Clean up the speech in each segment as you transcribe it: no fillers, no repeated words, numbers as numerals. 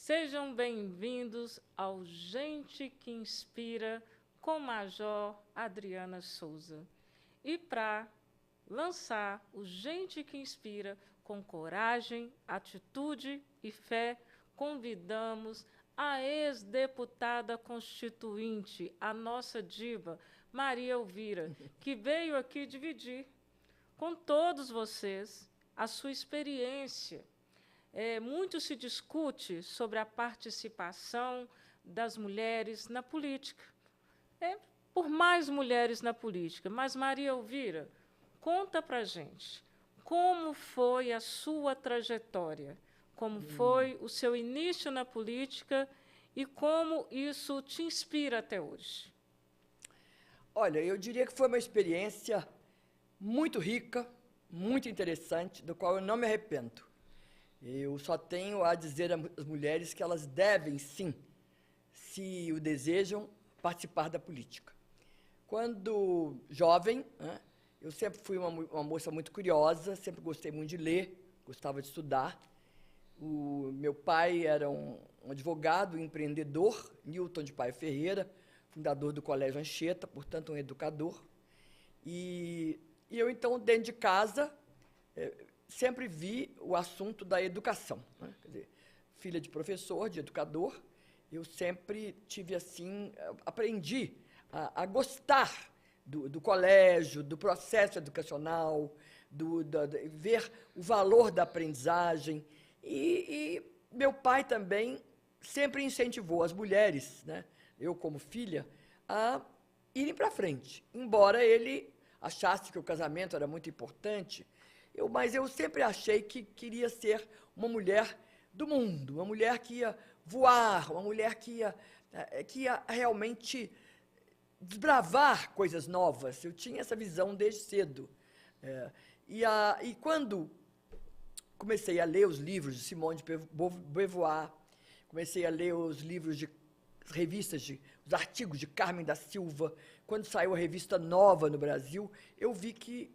Sejam bem-vindos ao Gente que Inspira com Major Adriana Souza. E para lançar o Gente que Inspira com coragem, atitude e fé, convidamos a ex-deputada constituinte, a nossa diva, Maria Elvira, que veio aqui dividir com todos vocês a sua experiência. Muito se discute sobre a participação das mulheres na política. Por mais mulheres na política. Mas, Maria Elvira, conta para a gente como foi a sua trajetória, como foi o seu início na política e como isso te inspira até hoje. Olha, eu diria que foi uma experiência muito rica, muito interessante, do qual eu não me arrependo. Eu só tenho a dizer às mulheres que elas devem, sim, se o desejam, participar da política. Quando jovem, eu sempre fui uma moça muito curiosa, sempre gostei muito de ler, gostava de estudar. O meu pai era um advogado, um empreendedor, Newton de Paiva Ferreira, fundador do Colégio Anchieta, portanto, um educador. E eu, então, dentro de casa, sempre vi o assunto da educação. Quer dizer, filha de professor, de educador, eu sempre tive assim, aprendi a gostar do colégio, do processo educacional, ver o valor da aprendizagem. E meu pai também sempre incentivou as mulheres, né, eu como filha, a irem para frente, embora ele achasse que o casamento era muito importante. Mas eu sempre achei que queria ser uma mulher do mundo, uma mulher que ia voar, uma mulher que ia realmente desbravar coisas novas. Eu tinha essa visão desde cedo. E quando comecei a ler os livros de Simone de Beauvoir, comecei a ler os livros as revistas, os artigos de Carmen da Silva, quando saiu a revista Nova no Brasil, eu vi que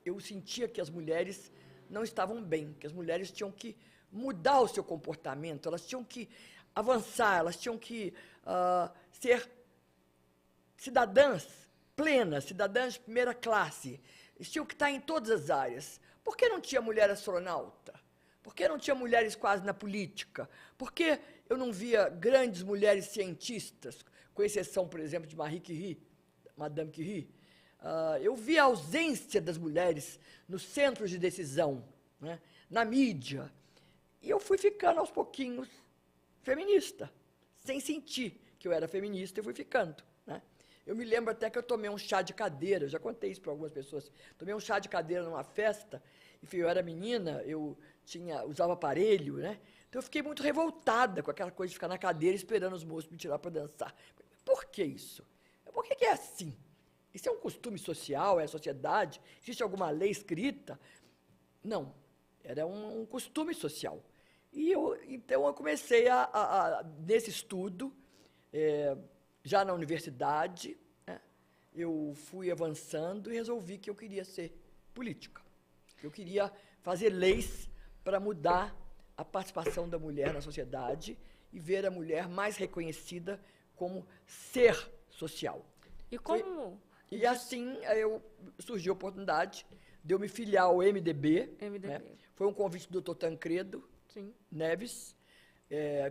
eu sentia que as mulheres não estavam bem, que as mulheres tinham que mudar o seu comportamento, elas tinham que avançar, elas tinham que ser cidadãs plenas, cidadãs de primeira classe, eles tinham que estar em todas as áreas. Por que não tinha mulher astronauta? Por que não tinha mulheres quase na política? Por que eu não via grandes mulheres cientistas, com exceção, por exemplo, de Marie Curie, Madame Curie? Eu vi a ausência das mulheres nos centros de decisão, né, na mídia, e eu fui ficando aos pouquinhos feminista, sem sentir que eu era feminista, eu fui ficando, né. Eu me lembro até que eu tomei um chá de cadeira, já contei isso para algumas pessoas, tomei um chá de cadeira numa festa, enfim, eu era menina, eu usava aparelho, né, então eu fiquei muito revoltada com aquela coisa de ficar na cadeira esperando os moços me tirar para dançar. Por que isso? Por que é assim? Isso é um costume social, é a sociedade? Existe alguma lei escrita? Não, era um costume social. Então, eu comecei nesse estudo, já na universidade, né, eu fui avançando e resolvi que eu queria ser política. Eu queria fazer leis para mudar a participação da mulher na sociedade e ver a mulher mais reconhecida como ser social. E como... E assim surgiu a oportunidade de eu me filiar ao MDB. Né? Foi um convite do Dr. Tancredo Neves.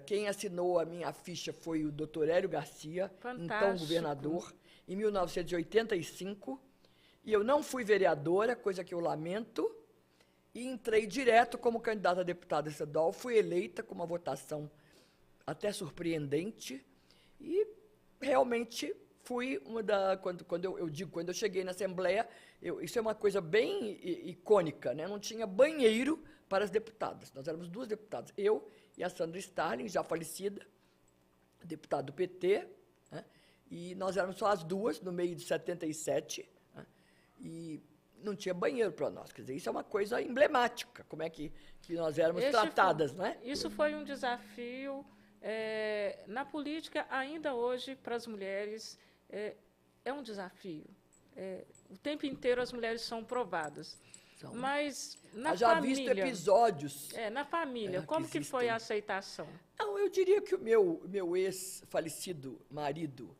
Quem assinou a minha ficha foi o Dr. Hélio Garcia, então governador, em 1985. E eu não fui vereadora, coisa que eu lamento, e entrei direto como candidata a deputada estadual. Fui eleita com uma votação até surpreendente e realmente fui quando eu cheguei na Assembleia, isso é uma coisa bem icônica, né? Não tinha banheiro para as deputadas. Nós éramos duas deputadas, eu e a Sandra Starling, já falecida, deputada do PT, né? E nós éramos só as duas, no meio de 77, né? E não tinha banheiro para nós. Quer dizer, isso é uma coisa emblemática, como é que nós éramos tratadas, né? Isso foi um desafio na política, ainda hoje, para as mulheres. É um desafio. O tempo inteiro as mulheres são provadas. aceitação. Mas na Já família... visto episódios... na família, como que foi a aceitação? Não, eu diria que o meu ex-falecido marido,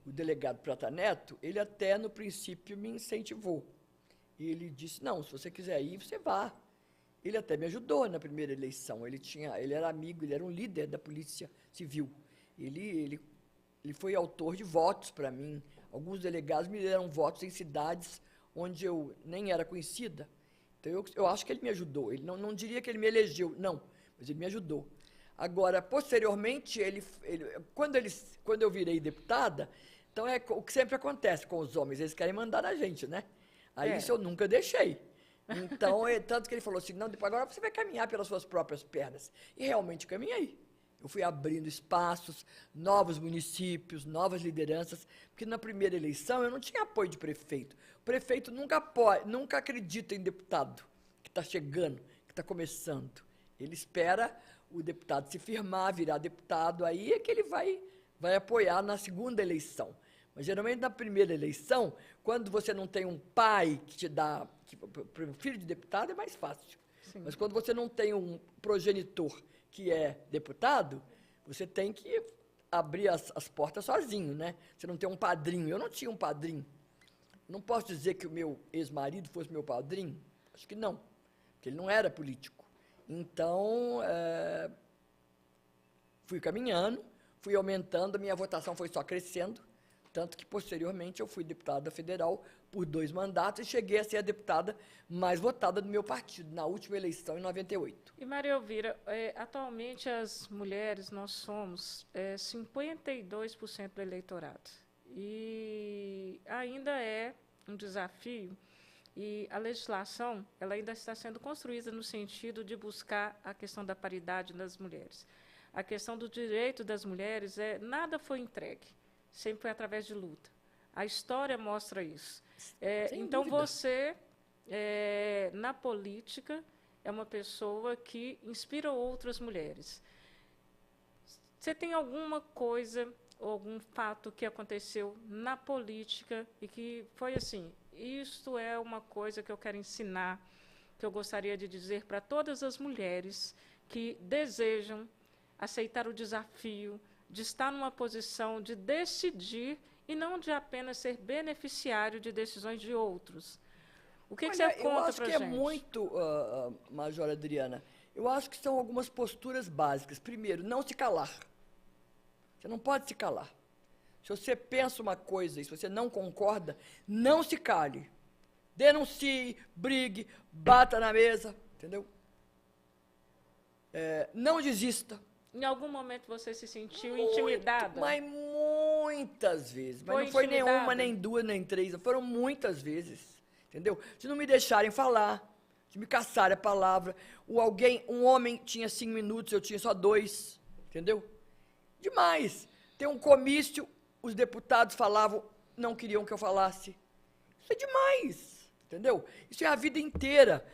o delegado Prata Neto, ele até, no princípio, me incentivou. Ele disse, não, se você quiser ir, você vá. Ele até me ajudou na primeira eleição. Ele era amigo, ele era um líder da Polícia Civil. Ele foi autor de votos para mim. Alguns delegados me deram votos em cidades onde eu nem era conhecida. Então, eu acho que ele me ajudou. Ele não diria que ele me elegeu, não, mas ele me ajudou. Agora, posteriormente, quando eu virei deputada, então é o que sempre acontece com os homens, eles querem mandar na gente, né? Aí isso eu nunca deixei. Então, tanto que ele falou assim, não, agora você vai caminhar pelas suas próprias pernas. E realmente caminhei. Eu fui abrindo espaços, novos municípios, novas lideranças, porque na primeira eleição eu não tinha apoio de prefeito. O prefeito nunca acredita em deputado que está chegando, que está começando. Ele espera o deputado se firmar, virar deputado, aí é que ele vai apoiar na segunda eleição. Mas, geralmente, na primeira eleição, quando você não tem um pai que te dá... Para o filho de deputado é mais fácil. Sim. Mas quando você não tem um progenitor que é deputado, você tem que abrir as portas sozinho, né? Você não tem um padrinho. Eu não tinha um padrinho. Não posso dizer que o meu ex-marido fosse meu padrinho. Acho que não, porque ele não era político. Então, fui caminhando, fui aumentando, a minha votação foi só crescendo, tanto que, posteriormente, eu fui deputada federal por 2 mandatos e cheguei a ser a deputada mais votada do meu partido, na última eleição, em 98. E, Maria Elvira, atualmente as mulheres, nós somos 52% do eleitorado. E ainda é um desafio, e a legislação ela ainda está sendo construída no sentido de buscar a questão da paridade das mulheres. A questão do direito das mulheres, nada foi entregue, sempre foi através de luta. A história mostra isso. Então, dúvida. Você, na política, é uma pessoa que inspira outras mulheres. Você tem alguma coisa, algum fato que aconteceu na política e que foi assim, isto é uma coisa que eu quero ensinar, que eu gostaria de dizer para todas as mulheres que desejam aceitar o desafio de estar numa posição de decidir e não de apenas ser beneficiário de decisões de outros. O que você conta para gente? Eu acho que é muito, Major Adriana, eu acho que são algumas posturas básicas. Primeiro, não se calar. Você não pode se calar. Se você pensa uma coisa e se você não concorda, não se cale. Denuncie, brigue, bata na mesa, entendeu? Não desista. Em algum momento você se sentiu intimidada? Mas muitas vezes. Mas não foi nenhuma, nem 2, nem 3. Foram muitas vezes. Entendeu? Se não me deixarem falar, se me caçarem a palavra, um homem tinha 5 minutos, eu tinha só 2. Entendeu? Demais. Tem um comício, os deputados falavam, não queriam que eu falasse. Isso é demais. Entendeu? Isso é a vida inteira.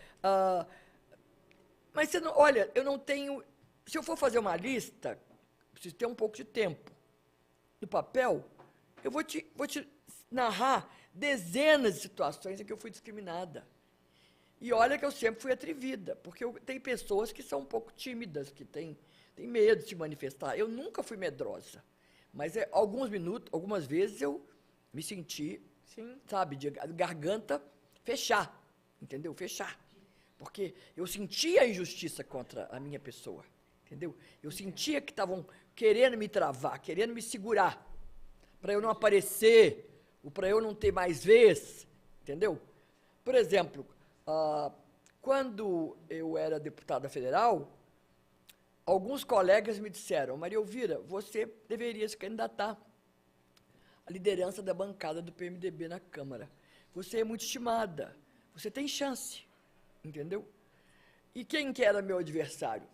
Mas você não, olha, eu não tenho... Se eu for fazer uma lista, preciso ter um pouco de tempo. No papel, eu vou te narrar dezenas de situações em que eu fui discriminada. E olha que eu sempre fui atrevida, porque tem pessoas que são um pouco tímidas, que têm medo de se manifestar. Eu nunca fui medrosa, mas algumas vezes eu me senti, sabe, de garganta fechar, entendeu? Fechar. Porque eu sentia a injustiça contra a minha pessoa. Entendeu? Eu sentia que estavam querendo me travar, querendo me segurar, para eu não aparecer, ou para eu não ter mais vez, entendeu? Por exemplo, quando eu era deputada federal, alguns colegas me disseram, Maria Elvira, você deveria se candidatar à liderança da bancada do PMDB na Câmara. Você é muito estimada, você tem chance, entendeu? E quem que era meu adversário?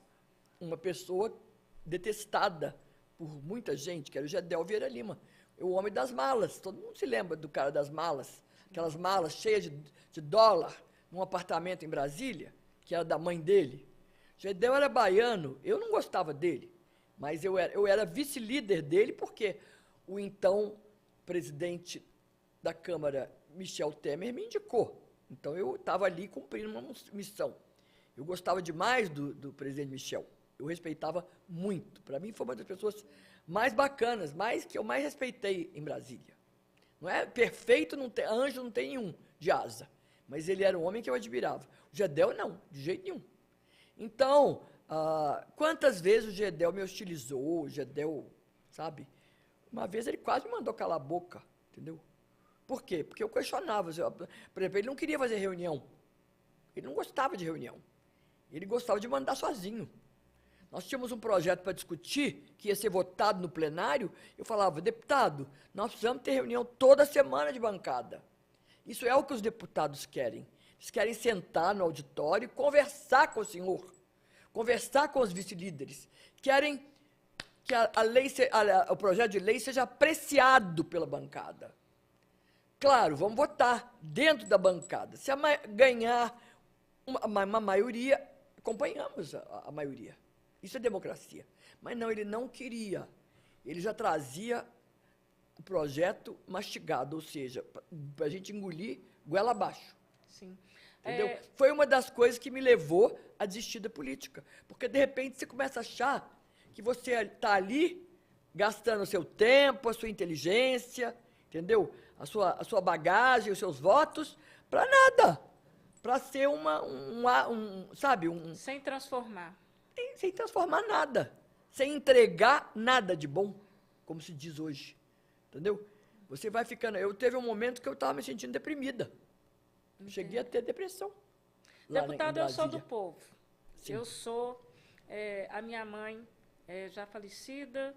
Uma pessoa detestada por muita gente, que era o Gedel Vieira Lima, o homem das malas. Todo mundo se lembra do cara das malas, aquelas malas cheias de dólar, num apartamento em Brasília, que era da mãe dele. Gedel era baiano, eu não gostava dele, mas eu era vice-líder dele, porque o então presidente da Câmara, Michel Temer, me indicou. Então, eu estava ali cumprindo uma missão. Eu gostava demais do presidente Michel. Eu respeitava muito. Para mim, foi uma das pessoas mais bacanas, que eu mais respeitei em Brasília. Não é perfeito, anjo não tem nenhum de asa. Mas ele era um homem que eu admirava. O Gedel, não, de jeito nenhum. Então, quantas vezes o Gedel me hostilizou, o Gedel, sabe? Uma vez ele quase me mandou calar a boca, entendeu? Por quê? Porque eu questionava. Por exemplo, ele não queria fazer reunião. Ele não gostava de reunião. Ele gostava de mandar sozinho. Nós tínhamos um projeto para discutir, que ia ser votado no plenário. Eu falava, deputado, nós precisamos ter reunião toda semana de bancada. Isso é o que os deputados querem. Eles querem sentar no auditório e conversar com o senhor, conversar com os vice-líderes. Querem que o projeto de lei seja apreciado pela bancada. Claro, vamos votar dentro da bancada. Se ganhar uma maioria, acompanhamos a maioria. Isso é democracia. Mas não, ele não queria. Ele já trazia o projeto mastigado, ou seja, para a gente engolir goela abaixo. Sim. Entendeu? Foi uma das coisas que me levou a desistir da política. Porque, de repente, você começa a achar que você está ali gastando o seu tempo, a sua inteligência, entendeu? A sua bagagem, os seus votos, para nada. Para ser sabe? Sem transformar. Sem transformar nada. Sem entregar nada de bom, como se diz hoje. Entendeu? Você vai ficando... Teve um momento que eu estava me sentindo deprimida. Entendi. Cheguei a ter depressão. Deputado, eu sou do povo. Sim. Eu sou... a minha mãe já falecida,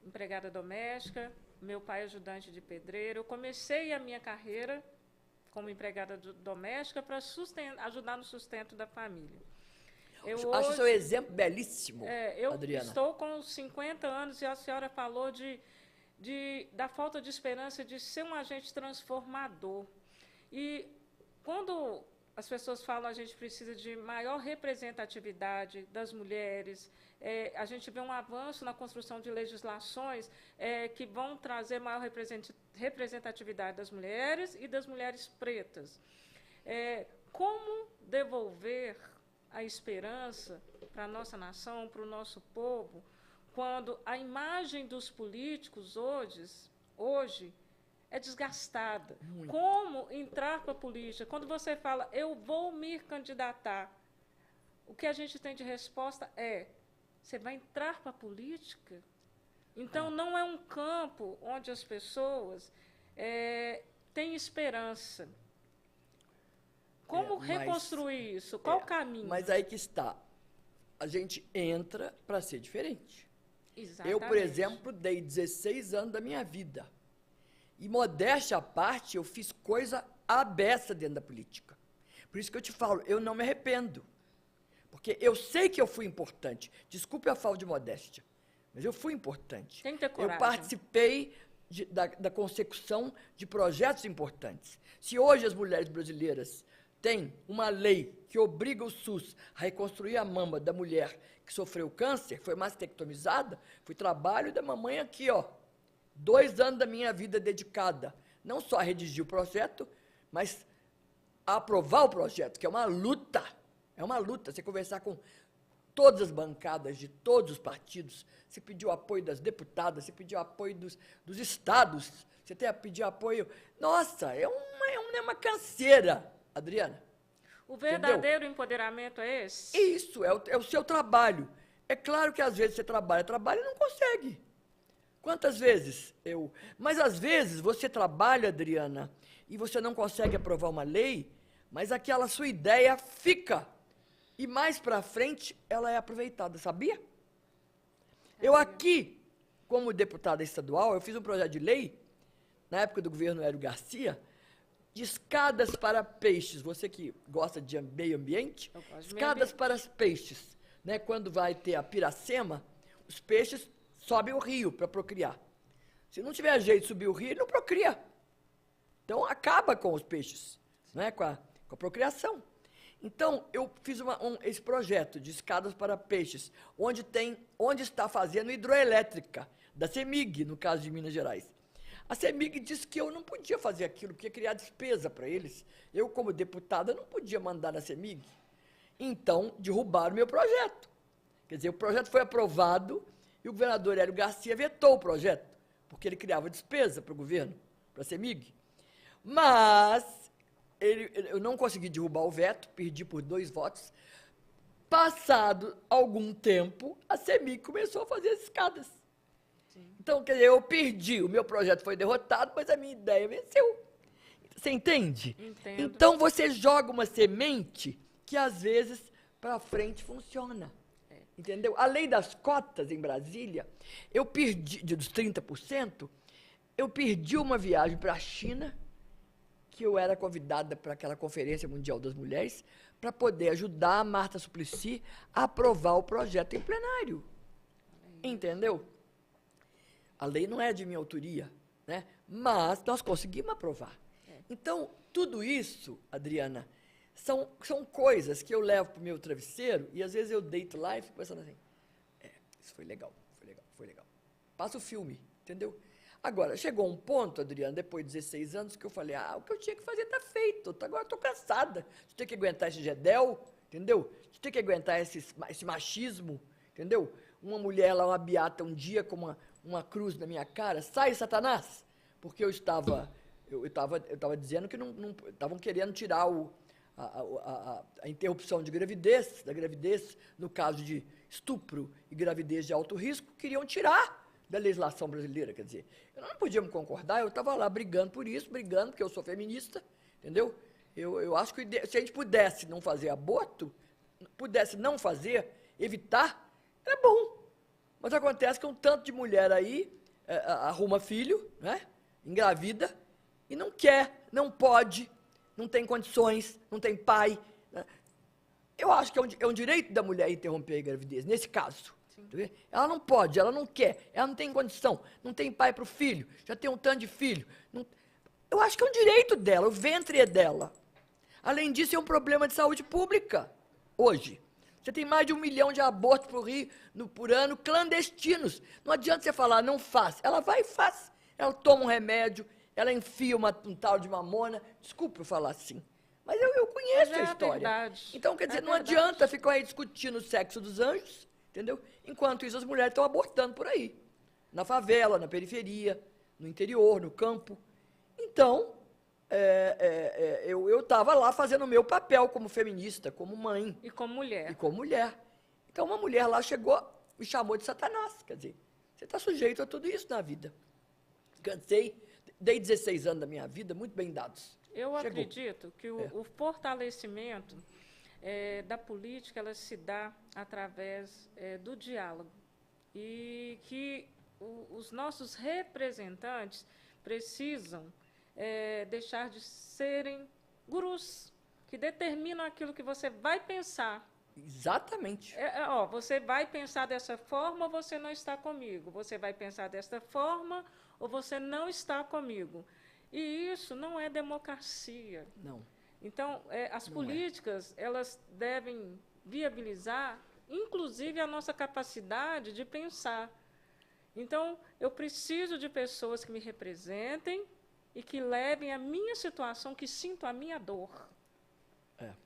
empregada doméstica, meu pai ajudante de pedreiro. Eu comecei a minha carreira como empregada doméstica para ajudar no sustento da família. Acho seu exemplo belíssimo, eu Adriana. Estou com 50 anos e a senhora falou da falta de esperança de ser um agente transformador. E quando as pessoas falam que a gente precisa de maior representatividade das mulheres, a gente vê um avanço na construção de legislações que vão trazer maior representatividade das mulheres e das mulheres pretas. Como devolver a esperança para a nossa nação, para o nosso povo, quando a imagem dos políticos hoje é desgastada? Muito. Como entrar para a política? Quando você fala, eu vou me candidatar, o que a gente tem de resposta você vai entrar para a política? Então, não é um campo onde as pessoas têm esperança. Como reconstruir isso? Qual o caminho? Mas aí que está. A gente entra para ser diferente. Exatamente. Eu, por exemplo, dei 16 anos da minha vida. E, modéstia à parte, eu fiz coisa abessa dentro da política. Por isso que eu te falo, eu não me arrependo. Porque eu sei que eu fui importante. Desculpe a falta de modéstia, mas eu fui importante. Tem que ter coragem. Eu participei da consecução de projetos importantes. Se hoje as mulheres brasileiras têm uma lei que obriga o SUS a reconstruir a mama da mulher que sofreu câncer, foi mastectomizada, foi trabalho da mamãe aqui, 2 anos da minha vida dedicada, não só a redigir o projeto, mas a aprovar o projeto, que é uma luta. É uma luta, você conversar com todas as bancadas de todos os partidos, você pediu apoio das deputadas, você pediu apoio dos estados, você tem a pedir apoio... Nossa, é uma canseira, Adriana. O verdadeiro empoderamento é esse? Isso, é o seu trabalho. É claro que às vezes você trabalha e não consegue. Quantas vezes Mas às vezes você trabalha, Adriana, e você não consegue aprovar uma lei, mas aquela sua ideia fica. E mais para frente ela é aproveitada, sabia? Eu aqui, como deputada estadual, eu fiz um projeto de lei, na época do governo Hélio Garcia, de escadas para peixes. Você que gosta de meio ambiente, escadas para os peixes. Né? Quando vai ter a piracema, os peixes sobem o rio para procriar. Se não tiver jeito de subir o rio, ele não procria. Então, acaba com os peixes, né? com a procriação. Então, eu fiz esse projeto de escadas para peixes, onde está fazendo hidroelétrica, da CEMIG, no caso de Minas Gerais. A CEMIG disse que eu não podia fazer aquilo, porque ia criar despesa para eles. Eu, como deputada, não podia mandar na CEMIG. Então, derrubaram o meu projeto. Quer dizer, o projeto foi aprovado e o governador Hélio Garcia vetou o projeto, porque ele criava despesa para o governo, para a CEMIG. Mas eu não consegui derrubar o veto, perdi por 2 votos. Passado algum tempo, a CEMIG começou a fazer as escadas. Sim. Então, quer dizer, eu perdi, o meu projeto foi derrotado, mas a minha ideia venceu. Você entende? Entendo. Então, você joga uma semente que, às vezes, para frente funciona. Entendeu? A lei das cotas em Brasília, eu perdi, dos 30%, eu perdi uma viagem para a China, que eu era convidada para aquela Conferência Mundial das Mulheres, para poder ajudar a Marta Suplicy a aprovar o projeto em plenário. Entendeu? A lei não é de minha autoria, né? Mas nós conseguimos aprovar. Então, tudo isso, Adriana, são coisas que eu levo para o meu travesseiro e, às vezes, eu deito lá e fico pensando assim, isso foi legal, foi legal, foi legal. Passa o filme, entendeu? Agora, chegou um ponto, Adriana, depois de 16 anos, que eu falei, o que eu tinha que fazer está feito, agora estou cansada de ter que aguentar esse gedel, entendeu? De ter que aguentar esse machismo, entendeu? Uma mulher lá, uma beata, um dia com uma cruz na minha cara, sai, Satanás! Porque eu estava dizendo que não estavam querendo tirar a interrupção de gravidez, da gravidez, no caso de estupro e gravidez de alto risco, queriam tirar da legislação brasileira, quer dizer, nós não podíamos concordar, eu estava lá brigando por isso, brigando, porque eu sou feminista, entendeu? Eu acho que se a gente pudesse não fazer aborto, pudesse não fazer, evitar, era bom. Mas acontece que um tanto de mulher aí arruma filho, né? Engravida, e não quer, não pode, não tem condições, não tem pai. Né? Eu acho que é um direito da mulher interromper a gravidez, nesse caso. Ela não pode, ela não quer, ela não tem condição, não tem pai para o filho, já tem um tanto de filho. Eu acho que é um direito dela, o ventre é dela. Além disso, é um problema de saúde pública, hoje. Você tem mais de 1 milhão de abortos por ano, clandestinos. Não adianta você falar, não faz. Ela vai e faz. Ela toma um remédio, ela enfia um tal de mamona. Desculpa eu falar assim, mas eu conheço a história. Verdade. Então, quer dizer, não adianta ficar aí discutindo o sexo dos anjos, entendeu? Enquanto isso, as mulheres estão abortando por aí. Na favela, na periferia, no interior, no campo. Então, eu estava lá fazendo o meu papel como feminista, como mãe. E como mulher. E como mulher. Então, uma mulher lá chegou, me chamou de Satanás. Quer dizer, você está sujeito a tudo isso na vida. Cansei, dei 16 anos da minha vida, muito bem dados. Eu acredito que o fortalecimento da política, ela se dá através do diálogo. E que os nossos representantes precisam deixar de serem gurus, que determinam aquilo que você vai pensar. Exatamente. Você vai pensar dessa forma ou você não está comigo. Você vai pensar desta forma ou você não está comigo. E isso não é democracia. Não. Então, as políticas, elas devem viabilizar, inclusive, a nossa capacidade de pensar. Então, eu preciso de pessoas que me representem e que levem a minha situação, que sintam a minha dor.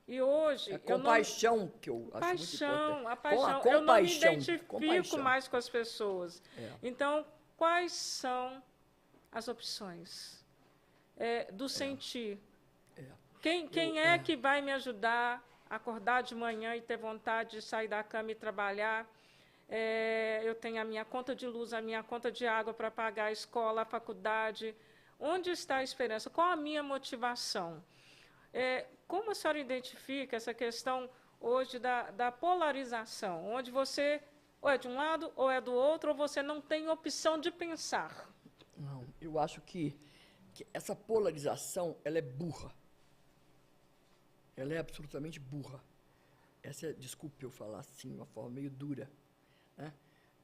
E hoje... A compaixão que eu acho muito importante. A paixão. Eu não me identifico mais com as pessoas. Então, quais são as opções do sentir? Quem é que vai me ajudar a acordar de manhã e ter vontade de sair da cama e trabalhar? Eu tenho a minha conta de luz, a minha conta de água para pagar a escola, a faculdade. Onde está a esperança? Qual a minha motivação? Como a senhora identifica essa questão hoje da polarização, onde você ou é de um lado ou é do outro, ou você não tem opção de pensar? Não, eu acho que essa polarização, ela é burra. Ela é absolutamente burra. Desculpe eu falar assim, de uma forma meio dura, né?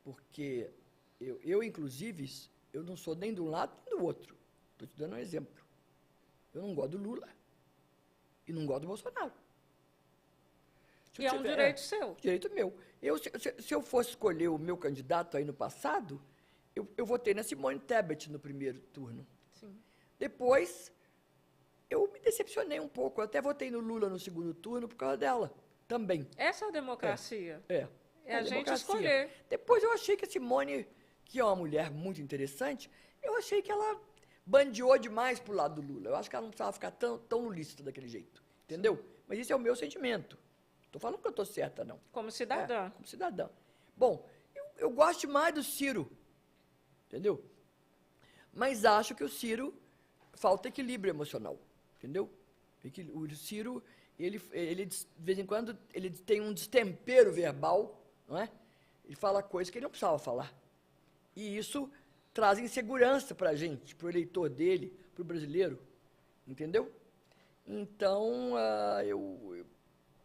Porque inclusive, eu não sou nem de um lado nem do outro. Estou te dando um exemplo. Eu não gosto do Lula e não gosto do Bolsonaro. E é um direito seu. Direito meu. Se eu fosse escolher o meu candidato aí no passado, eu votei na Simone Tebet no primeiro turno. Sim. Depois, eu me decepcionei um pouco. Eu até votei no Lula no segundo turno por causa dela também. Essa é a democracia. É a gente democracia. escolher. Depois eu achei que a Simone, que é uma mulher muito interessante, eu achei que ela bandeou demais pro lado do Lula. Eu acho que ela não precisava ficar tão lulista daquele jeito. Entendeu? Sim. Mas isso é o meu sentimento. Estou falando que eu estou certa, não. Como cidadã. Como cidadã. Bom, eu gosto mais do Ciro. Entendeu? Mas acho que o Ciro falta equilíbrio emocional. Entendeu? O Ciro, ele de vez em quando, ele tem um destempero verbal, não é? Ele fala coisas que ele não precisava falar. E isso traz insegurança para a gente, para o eleitor dele, para o brasileiro. Entendeu? Então,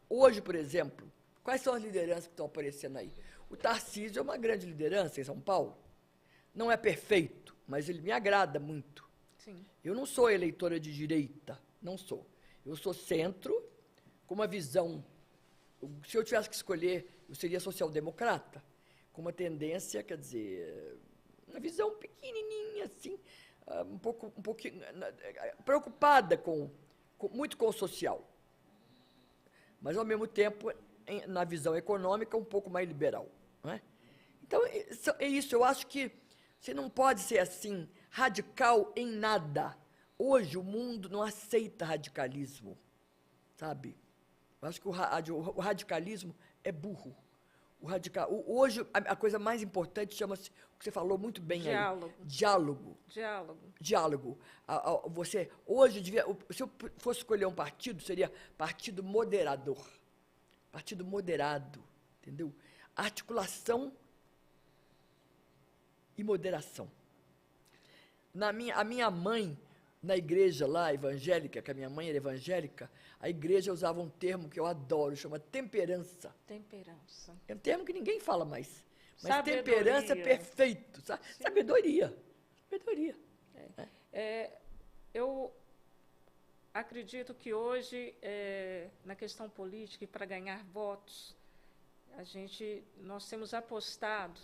hoje, por exemplo, quais são as lideranças que estão aparecendo aí? O Tarcísio é uma grande liderança em São Paulo. Não é perfeito, mas ele me agrada muito. Sim. Eu não sou eleitora de direita, não sou. Eu sou centro, com uma visão. Se eu tivesse que escolher, eu seria social-democrata, com uma tendência, quer dizer, uma visão pequenininha, assim, um pouquinho preocupada muito com o social. Mas, ao mesmo tempo, na visão econômica, um pouco mais liberal. Não é? Então, é isso. Eu acho que você não pode ser assim, radical em nada. Hoje, o mundo não aceita radicalismo, sabe? Eu acho que o radicalismo é burro. Hoje, a coisa mais importante chama-se, o que você falou muito bem diálogo. Aí. Diálogo. Diálogo. Você, hoje, se eu fosse escolher um partido, seria partido moderador. Partido moderado, entendeu? Articulação e moderação. A minha mãe, na igreja lá, evangélica, que a minha mãe era evangélica, a igreja usava um termo que eu adoro, chama temperança. Temperança. É um termo que ninguém fala mais. Mas Sabedoria. Temperança é perfeito. Sabedoria. Eu acredito que hoje, na questão política, e para ganhar votos, nós temos apostado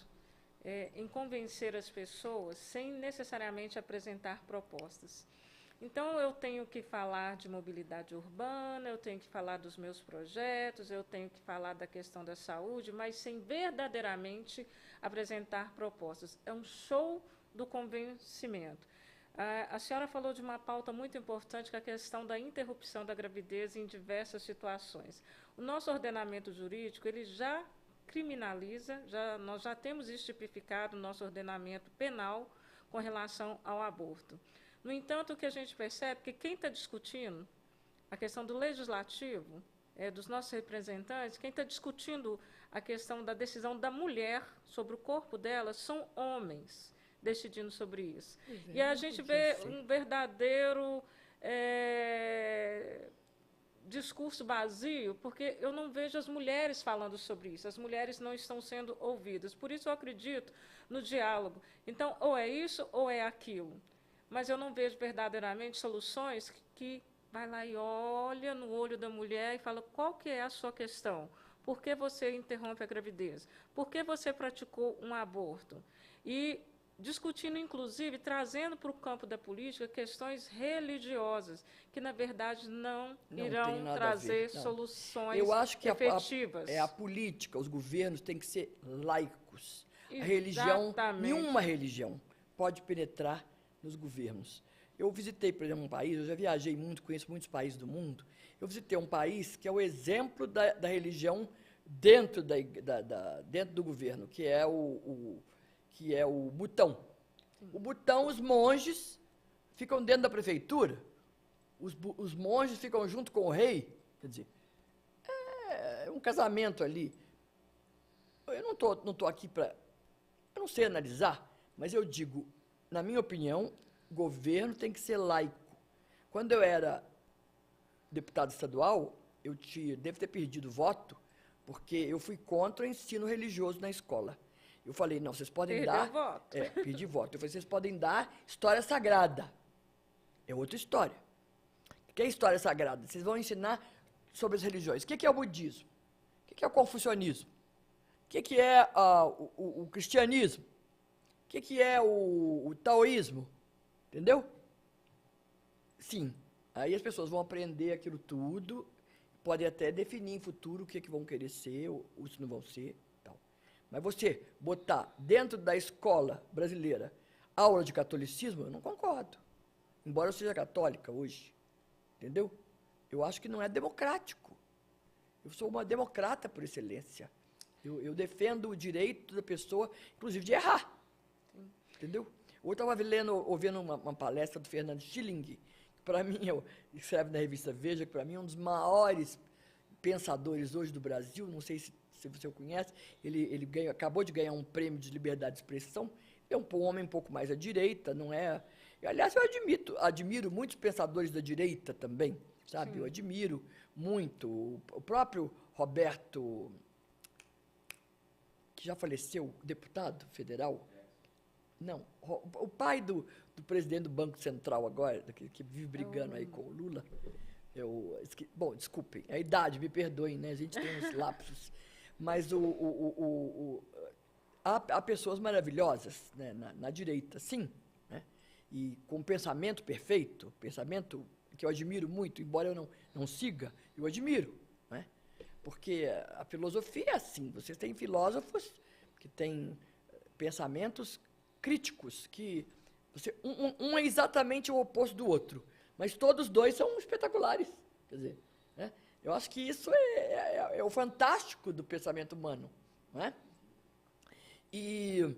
em convencer as pessoas sem necessariamente apresentar propostas. Então, eu tenho que falar de mobilidade urbana, eu tenho que falar dos meus projetos, eu tenho que falar da questão da saúde, mas sem verdadeiramente apresentar propostas. É um show do convencimento. A senhora falou de uma pauta muito importante, que é a questão da interrupção da gravidez em diversas situações. O nosso ordenamento jurídico, ele já criminaliza, nós já temos isso tipificado no nosso ordenamento penal com relação ao aborto. No entanto, o que a gente percebe é que quem está discutindo a questão do legislativo, dos nossos representantes, quem está discutindo a questão da decisão da mulher sobre o corpo dela, são homens decidindo sobre isso. E a gente vê um verdadeiro discurso vazio, porque eu não vejo as mulheres falando sobre isso, as mulheres não estão sendo ouvidas. Por isso eu acredito no diálogo. Então, ou é isso ou é aquilo. Mas eu não vejo verdadeiramente soluções que vai lá e olha no olho da mulher e fala: qual que é a sua questão? Por que você interrompe a gravidez? Por que você praticou um aborto? E discutindo, inclusive, trazendo para o campo da política questões religiosas, que, na verdade, não irão trazer soluções Eu acho que efetivas. A política, os governos têm que ser laicos. A religião, nenhuma religião pode penetrar nos governos. Eu visitei, por exemplo, um país, eu já viajei muito, conheço muitos países do mundo, eu visitei um país que é o exemplo da religião dentro do governo, que é o Butão. O Butão, os monges ficam dentro da prefeitura, os monges ficam junto com o rei, quer dizer, é um casamento ali. Eu não tô aqui para... Eu não sei analisar, mas eu digo, na minha opinião, o governo tem que ser laico. Quando eu era deputado estadual, devo ter perdido voto, porque eu fui contra o ensino religioso na escola. Eu falei: não, vocês podem dar... voto. Perdi voto. Eu falei: vocês podem dar história sagrada. É outra história. O que é história sagrada? Vocês vão ensinar sobre as religiões. O que é o budismo? O que é o confucionismo? O que é o cristianismo? que é o taoísmo? Entendeu? Sim. Aí as pessoas vão aprender aquilo tudo, podem até definir em futuro o que vão querer ser ou se não vão ser. Tal. Mas você botar dentro da escola brasileira aula de catolicismo, eu não concordo. Embora eu seja católica hoje. Entendeu? Eu acho que não é democrático. Eu sou uma democrata por excelência. Eu defendo o direito da pessoa, inclusive, de errar. Entendeu? Eu estava ouvindo uma palestra do Fernando Schilling, que para mim, escreve na revista Veja, que para mim é um dos maiores pensadores hoje do Brasil, não sei se você o conhece, ele acabou de ganhar um prêmio de liberdade de expressão, é um homem um pouco mais à direita, não é... Aliás, eu admiro muitos pensadores da direita também, sabe? Sim. Eu admiro muito. O próprio Roberto, que já faleceu, deputado federal, não, o pai do presidente do Banco Central agora, que vive brigando aí com o Lula, bom, desculpem, a idade, me perdoem, né? A gente tem uns lapsos, mas há pessoas maravilhosas, né, na direita, sim, né? E com pensamento perfeito, pensamento que eu admiro muito, embora eu não siga, eu admiro, né? Porque a filosofia é assim, vocês têm filósofos que têm pensamentos críticos, que um é exatamente o oposto do outro, mas todos dois são espetaculares. Quer dizer, né? Eu acho que isso é o fantástico do pensamento humano. Não é? E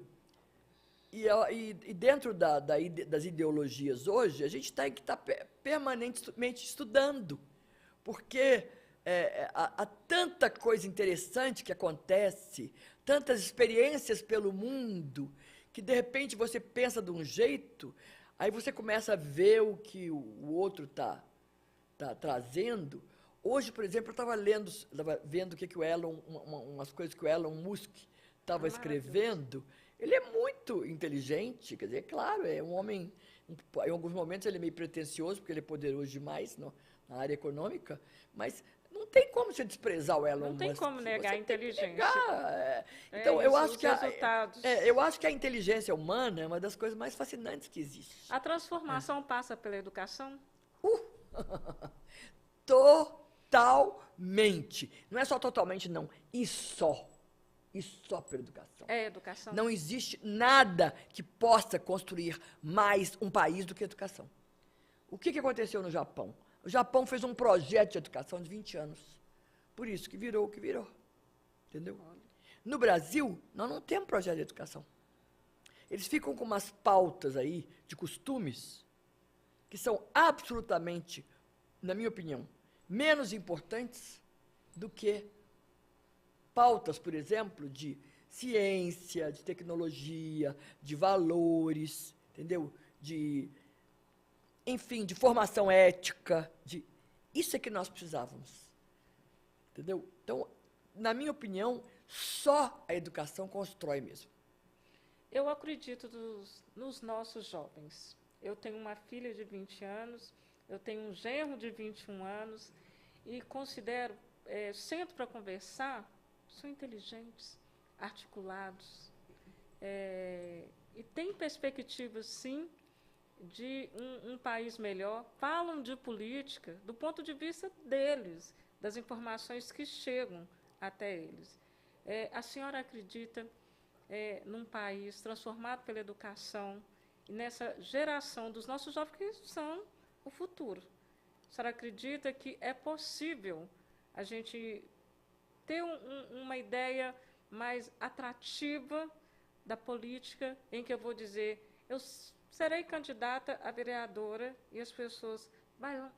dentro das ideologias hoje, a gente tem que estar permanentemente estudando, porque há tanta coisa interessante que acontece, tantas experiências pelo mundo, que, de repente, você pensa de um jeito, aí você começa a ver o que o outro está trazendo. Hoje, por exemplo, eu estava vendo o que o Elon, umas coisas que o Elon Musk estava escrevendo. Ele é muito inteligente, quer dizer, é claro, é um homem, em alguns momentos ele é meio pretensioso, porque ele é poderoso demais na área econômica, mas não tem como você desprezar o Elon Musk. Não tem como negar a inteligência. Então, eu acho que a inteligência humana é uma das coisas mais fascinantes que existe. A transformação passa pela educação? Totalmente. Não é só totalmente, não. E só pela educação. É educação. Não existe nada que possa construir mais um país do que a educação. O que aconteceu no Japão? O Japão fez um projeto de educação de 20 anos. Por isso que virou o que virou. Entendeu? No Brasil, nós não temos projeto de educação. Eles ficam com umas pautas aí de costumes que são absolutamente, na minha opinião, menos importantes do que pautas, por exemplo, de ciência, de tecnologia, de valores, entendeu? Enfim, de formação ética, isso é que nós precisávamos, entendeu? Então, na minha opinião, só a educação constrói mesmo. Eu acredito nos nossos jovens. Eu tenho uma filha de 20 anos, eu tenho um genro de 21 anos e considero, sento para conversar, são inteligentes, articulados, e têm perspectivas, sim, de um país melhor, falam de política do ponto de vista deles, das informações que chegam até eles. A senhora acredita num país transformado pela educação e nessa geração dos nossos jovens que são o futuro? A senhora acredita que é possível a gente ter uma ideia mais atrativa da política, em que eu vou dizer, eu serei candidata a vereadora e as pessoas vai lá,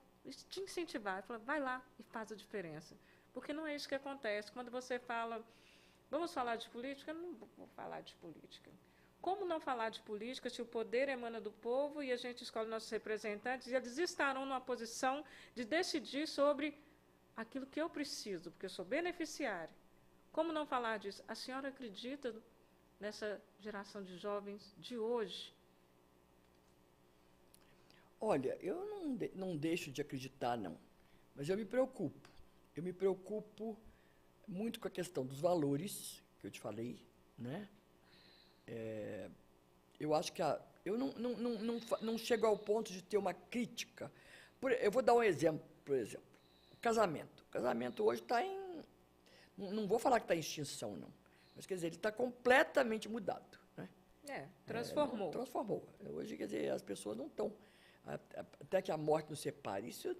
te incentivar, falar, vai lá e faz a diferença. Porque não é isso que acontece. Quando você fala, vamos falar de política, eu não vou falar de política. Como não falar de política se o poder emana do povo e a gente escolhe nossos representantes e eles estarão numa posição de decidir sobre aquilo que eu preciso, porque eu sou beneficiária. Como não falar disso? A senhora acredita nessa geração de jovens de hoje? Olha, eu não deixo de acreditar, não. Mas eu me preocupo. Eu me preocupo muito com a questão dos valores, que eu te falei, né? eu acho que eu não chego ao ponto de ter uma crítica. Eu vou dar um exemplo, por exemplo. Casamento. O casamento hoje está em... Não vou falar que está em extinção, não. Mas, quer dizer, ele está completamente mudado. Né? Transformou. Transformou. Hoje, quer dizer, as pessoas não estão... Até que a morte nos separe. Isso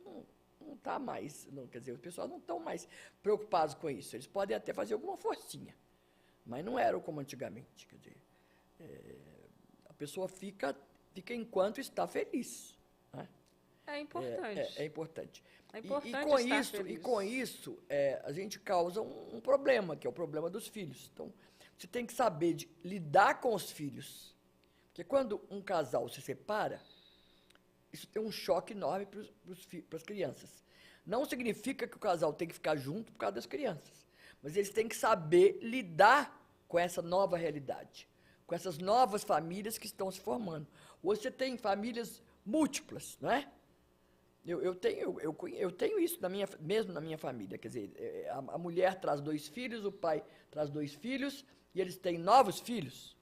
não está mais... Não, quer dizer, as pessoas não estão mais preocupadas com isso. Eles podem até fazer alguma forcinha. Mas não eram como antigamente. Quer dizer, a pessoa fica enquanto está feliz. Né? É importante. É importante. É importante e com isso, a gente causa um problema, que é o problema dos filhos. Então, você tem que saber lidar com os filhos. Porque quando um casal se separa, isso tem um choque enorme para as crianças. Não significa que o casal tem que ficar junto por causa das crianças, mas eles têm que saber lidar com essa nova realidade, com essas novas famílias que estão se formando. Hoje você tem famílias múltiplas, não é? Eu tenho isso mesmo na minha família. Quer dizer, a mulher traz 2 filhos, o pai traz 2 filhos, e eles têm novos filhos.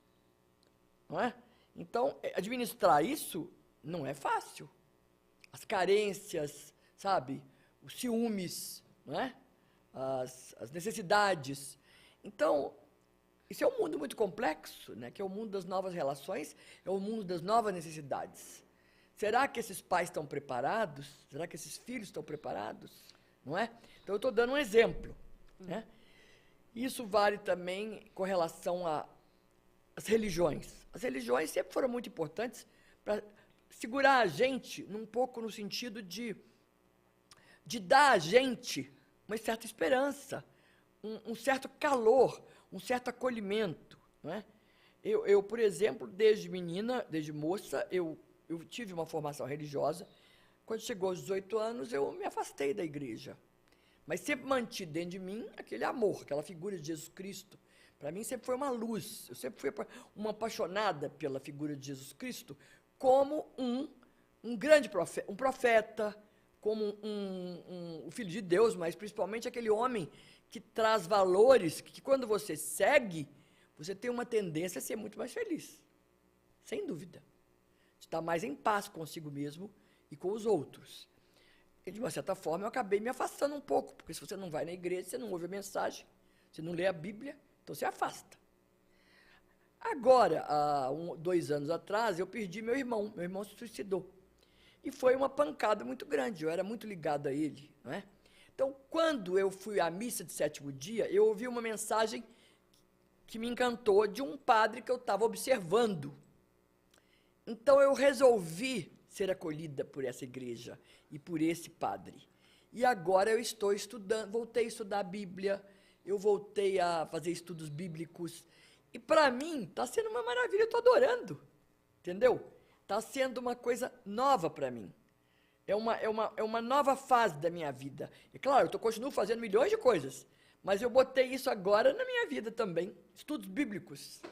Não é? Então, administrar isso não é fácil. As carências, sabe? Os ciúmes, não é? As necessidades. Então, isso é um mundo muito complexo, né? Que é o mundo das novas relações, é o mundo das novas necessidades. Será que esses pais estão preparados? Será que esses filhos estão preparados? Não é? Então, eu estou dando um exemplo. Né? Isso vale também com relação às religiões. As religiões sempre foram muito importantes para segurar a gente um pouco no sentido de dar a gente uma certa esperança, um certo calor, um certo acolhimento. Não é? Eu, por exemplo, desde menina, desde moça, eu tive uma formação religiosa. Quando chegou aos 18 anos, eu me afastei da igreja. Mas sempre mantive dentro de mim aquele amor, aquela figura de Jesus Cristo. Para mim sempre foi uma luz. Eu sempre fui uma apaixonada pela figura de Jesus Cristo como um grande profeta, um profeta, como um filho de Deus, mas principalmente aquele homem que traz valores que quando você segue, você tem uma tendência a ser muito mais feliz. Sem dúvida. Está mais em paz consigo mesmo e com os outros. E, de uma certa forma, eu acabei me afastando um pouco, porque se você não vai na igreja, você não ouve a mensagem, você não lê a Bíblia, então você afasta. Agora, há 2 anos atrás, eu perdi meu irmão se suicidou. E foi uma pancada muito grande, eu era muito ligado a ele. Não é? Então, quando eu fui à missa de 7º dia, eu ouvi uma mensagem que me encantou de um padre que eu estava observando. Então, eu resolvi ser acolhida por essa igreja e por esse padre. E agora eu estou estudando, voltei a estudar a Bíblia, eu voltei a fazer estudos bíblicos. E, para mim, está sendo uma maravilha, eu estou adorando. Entendeu? Está sendo uma coisa nova para mim. É uma nova fase da minha vida. E, claro, eu continuo fazendo milhões de coisas, mas eu botei isso agora na minha vida também. Estudos bíblicos.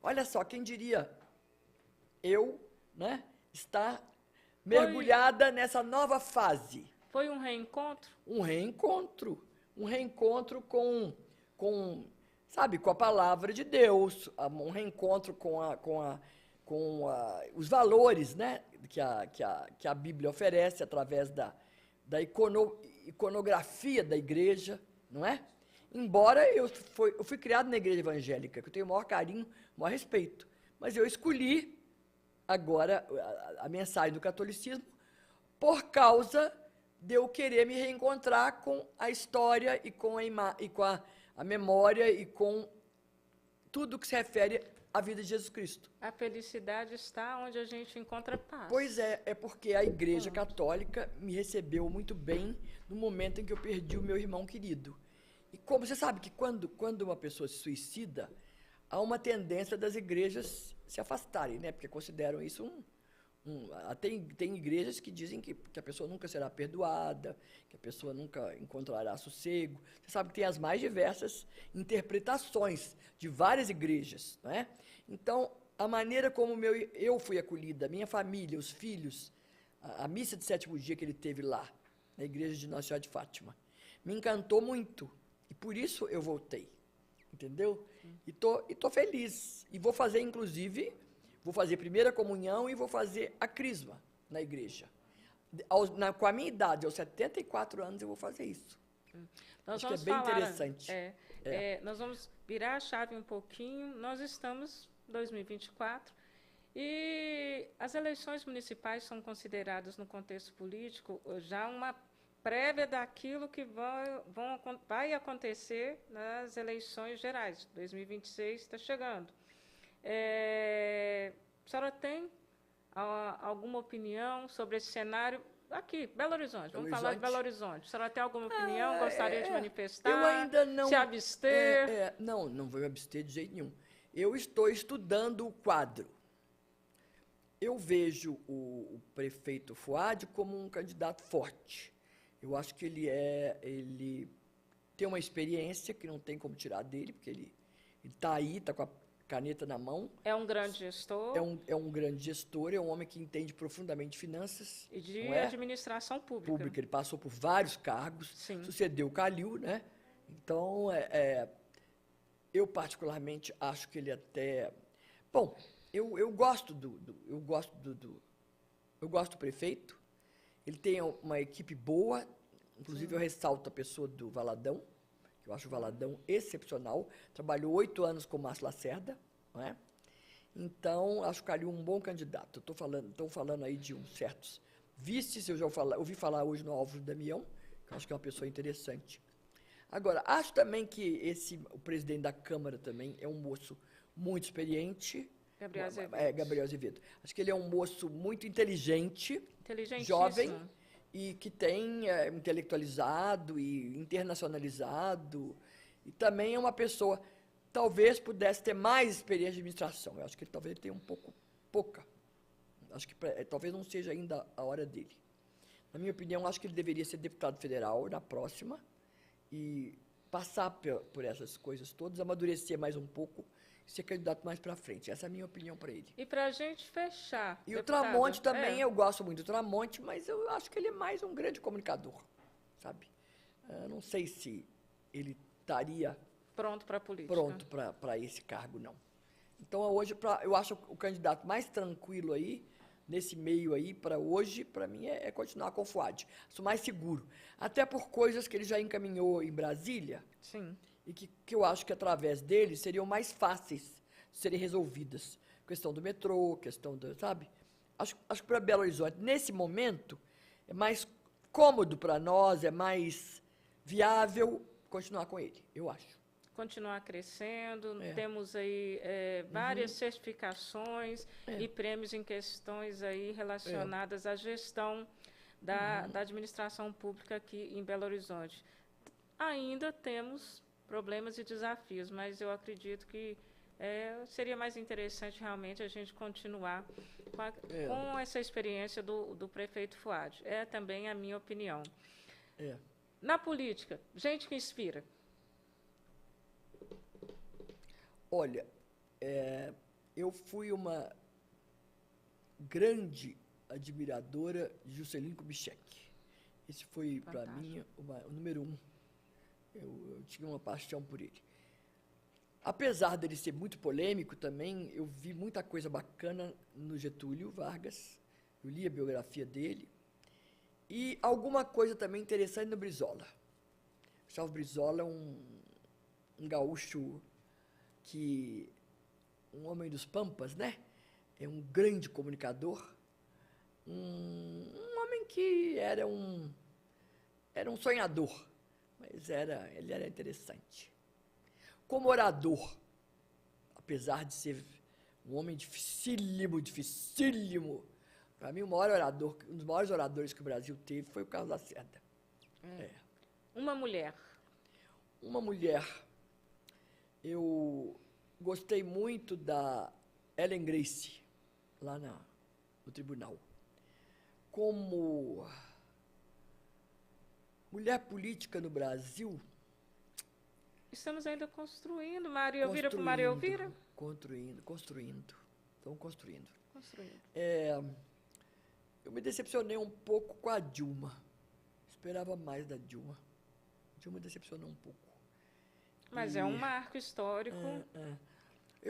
Olha só, quem diria... Eu, né, está mergulhada nessa nova fase. Foi um reencontro? Um reencontro. Um reencontro com sabe, com a palavra de Deus, um reencontro com os valores, né, que a Bíblia oferece através da iconografia da igreja, não é? Embora eu fui criado na igreja evangélica, que eu tenho o maior carinho, o maior respeito, mas eu escolhi agora a mensagem do catolicismo por causa de eu querer me reencontrar com a história e com a memória e com tudo que se refere à vida de Jesus Cristo. A felicidade está onde a gente encontra paz. Pois é porque a Igreja Católica me recebeu muito bem no momento em que eu perdi o meu irmão querido. E como você sabe que quando uma pessoa se suicida, há uma tendência das igrejas se afastarem, né? Porque consideram isso tem igrejas que dizem que a pessoa nunca será perdoada, que a pessoa nunca encontrará sossego. Você sabe que tem as mais diversas interpretações de várias igrejas, não é? Então, a maneira como eu fui acolhida, a minha família, os filhos, a missa de 7º dia que ele teve lá, na igreja de Nossa Senhora de Fátima, me encantou muito. E por isso eu voltei. Entendeu? E tô feliz. E vou fazer, inclusive, Vou fazer primeira comunhão e vou fazer a crisma na igreja. Com a minha idade, aos 74 anos, eu vou fazer isso. Nós Acho vamos que é bem falar, interessante. nós vamos virar a chave um pouquinho. Nós estamos em 2024 e as eleições municipais são consideradas, no contexto político, já uma prévia daquilo que vai acontecer nas eleições gerais. 2026 está chegando. A senhora tem alguma opinião sobre esse cenário? Aqui, Belo Horizonte. Vamos falar de Belo Horizonte. A senhora tem alguma opinião? Gostaria de manifestar? Eu ainda não... Se abster? Não vou me abster de jeito nenhum. Eu estou estudando o quadro. Eu vejo o prefeito Fuad como um candidato forte. Eu acho que ele tem uma experiência que não tem como tirar dele, porque ele está aí, está com a caneta na mão. É um grande gestor. É um grande gestor, é um homem que entende profundamente de finanças. E de administração pública. Ele passou por vários cargos, Sim. Sucedeu o Calil, né? Então, eu particularmente acho que ele até... Bom, eu gosto do prefeito, ele tem uma equipe boa, inclusive eu ressalto a pessoa do Valadão, eu acho o Valadão excepcional, trabalhou 8 anos com o Márcio Lacerda, não é? Então, acho o Calil um bom candidato. Estão falando aí de uns certos vices, eu já ouvi falar hoje no Álvaro Damião, que eu acho que é uma pessoa interessante. Agora, acho também que o presidente da Câmara também é um moço muito experiente. Gabriel Azevedo. Gabriel Azevedo. Acho que ele é um moço muito inteligente, inteligentíssimo, jovem, e que tem intelectualizado e internacionalizado. E também é uma pessoa, talvez pudesse ter mais experiência de administração. Eu acho que ele talvez tenha pouca. Acho que talvez não seja ainda a hora dele. Na minha opinião, acho que ele deveria ser deputado federal na próxima e passar por essas coisas todas, amadurecer mais um pouco e ser candidato mais para frente. Essa é a minha opinião para ele. E para a gente fechar... E deputado, o Tramonte também, eu gosto muito do Tramonte, mas eu acho que ele é mais um grande comunicador, sabe? Eu não sei se ele estaria... Pronto para a política. Pronto para esse cargo, não. Então, hoje, eu acho o candidato mais tranquilo aí, nesse meio aí, para hoje, para mim, é continuar com o Fuad. Sou mais seguro. Até por coisas que ele já encaminhou em Brasília. Sim. E que eu acho que, através dele, seriam mais fáceis de serem resolvidas. Questão do metrô, questão do... Sabe? Acho que para Belo Horizonte, nesse momento, é mais cômodo para nós, é mais viável continuar com ele, eu acho. Continuar crescendo, temos aí várias certificações e prêmios em questões aí relacionadas à gestão da administração pública aqui em Belo Horizonte. Ainda temos problemas e desafios, mas eu acredito que seria mais interessante realmente a gente continuar com essa experiência do prefeito Fuad. É também a minha opinião. Na política, gente que inspira. Olha, eu fui uma grande admiradora de Juscelino Kubitschek. Esse foi, para mim, o número 1. Eu tinha uma paixão por ele. Apesar dele ser muito polêmico também, eu vi muita coisa bacana no Getúlio Vargas. Eu li a biografia dele. E alguma coisa também interessante no Brizola. O Brizola é um gaúcho um homem dos Pampas, né? É um grande comunicador. Um homem que era um sonhador, mas ele era interessante. Como orador, apesar de ser um homem dificílimo, para mim um dos maiores oradores que o Brasil teve foi o Carlos Lacerda. Uma mulher. Eu gostei muito da Ellen Gracie, lá no tribunal. Como mulher política no Brasil... Estamos ainda construindo. Maria Elvira por Maria Elvira? Construindo. Estamos construindo. Eu me decepcionei um pouco com a Dilma. Esperava mais da Dilma. A Dilma decepcionou um pouco. Mas é um marco histórico.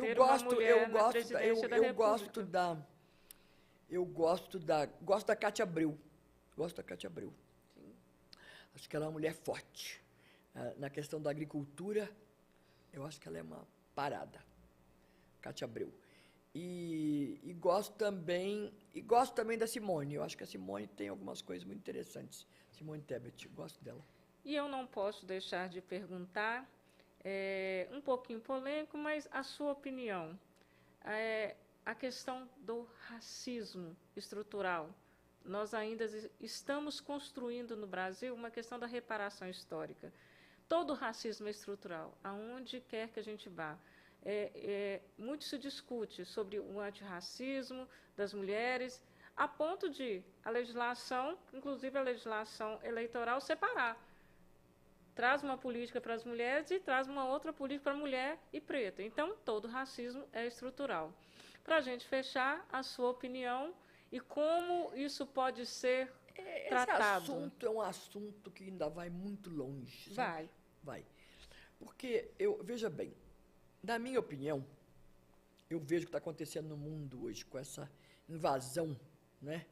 ter uma mulher na presidência da gosto República. gosto da Cátia Abreu. Gosto da Cátia Abreu. Sim. Acho que ela é uma mulher forte. Na questão da agricultura, eu acho que ela é uma parada. Cátia Abreu. E gosto também da Simone. Eu acho que a Simone tem algumas coisas muito interessantes. Simone Tebet, gosto dela. E eu não posso deixar de perguntar, um pouquinho polêmico, mas a sua opinião. A questão do racismo estrutural. Nós ainda estamos construindo no Brasil uma questão da reparação histórica. Todo racismo é estrutural, aonde quer que a gente vá. Muito se discute sobre o antirracismo das mulheres, a ponto de a legislação, inclusive a legislação eleitoral, separar. Traz uma política para as mulheres e traz uma outra política para a mulher e preta. Então, todo racismo é estrutural. Para a gente fechar, a sua opinião e como isso pode ser tratado. Esse assunto é um assunto que ainda vai muito longe. Vai. Vai. Porque, veja bem, na minha opinião, eu vejo o que está acontecendo no mundo hoje com essa invasão, né,